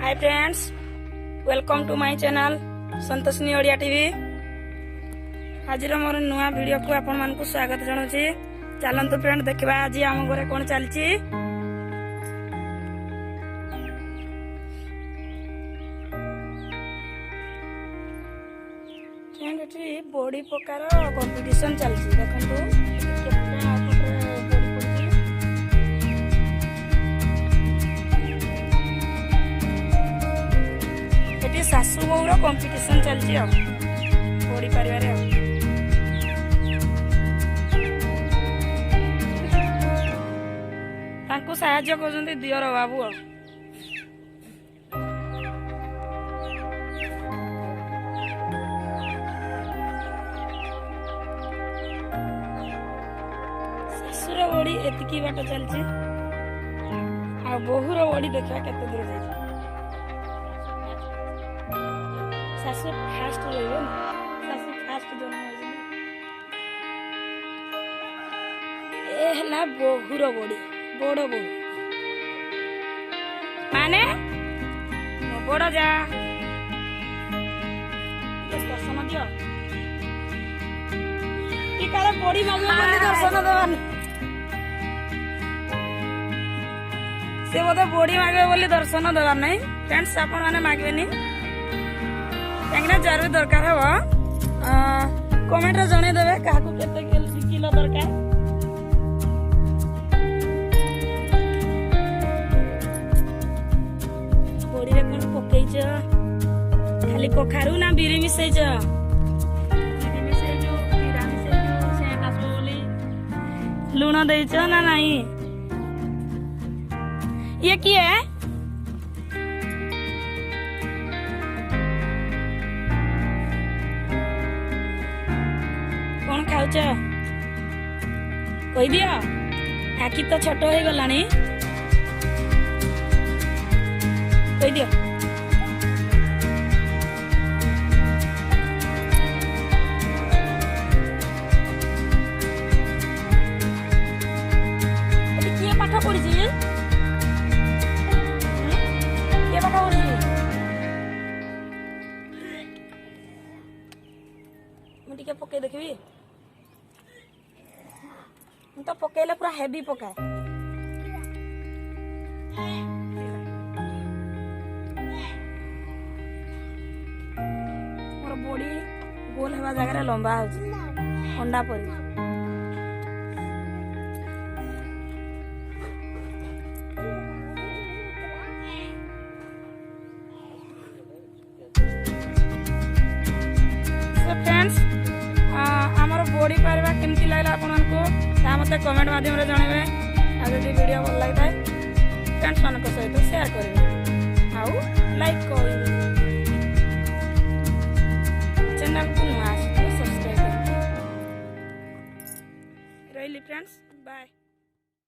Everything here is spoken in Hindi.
Hi friends, welcome to my channel Santoshini Odia TV. आज मोर नुआ वीडियो को आपण मानकु स्वागत जनाउछि। चलंतु फ्रेंड देखबा आज आम घरे कोन चलछि। फ्रेंड एठी बॉडी प्रकार कंपटीशन चलछि। देखंतु केतना बॉडी पड़छि। एठी सासु बोउर कंपटीशन चलछि आ बॉडी परिवारे आ। तांको सहाय्य करजंती दियर बाबू आ। सासुर बॉडी एतिकी बाट चलछि आ बोहुर बॉडी देखा केते दूर जाइछि। सासु फास्ट रहिबे ना, सासु फास्ट जन्म होइछि। ए हला बोहुर बॉडी बड़ बो माने मो बड़ जा दर्शन दियो कि काले बॉडी मागे बोली दर्शन देवान। से बोधे बॉडी मागे बोली दर्शन देवार नहीं। फ्रेंड्स आपण माने मागबेनी कहीं जरूर दरकार हम कमेंट रे जणे देबे काहाकू केते किलो दरकार। बॉडी रे कोन पकेइछ खाली कखारू ना बिरी मिसैछ। बिरी मिसैछ बिरा मिसैछ से कासो बोली लूण देइछ ना नहीं। ये की है कौन खाऊच कही दियो। आखि तो छोट हो गलानी कही दियो। किए पाठ पढ़ी किए पाठ पढ़ी मुझे पके देखी तो पकेले पूरा हेवी पकाए। मोर बॉडी गोल हवा जगह लंबा होची अंडा परी। फ्रेंड्स आमर बॉडी पारिबा केमती लागला आपनको ता मते कमेंट माध्यम रे जणाबे। आ जदि वीडियो भल लागताय फ्रेंड्स मानक सहित शेयर करिवे आउ लाइक करिवे। चैनल को नुआ सब्सक्राइब करिवे। रहिली फ्रेंड्स, बाय।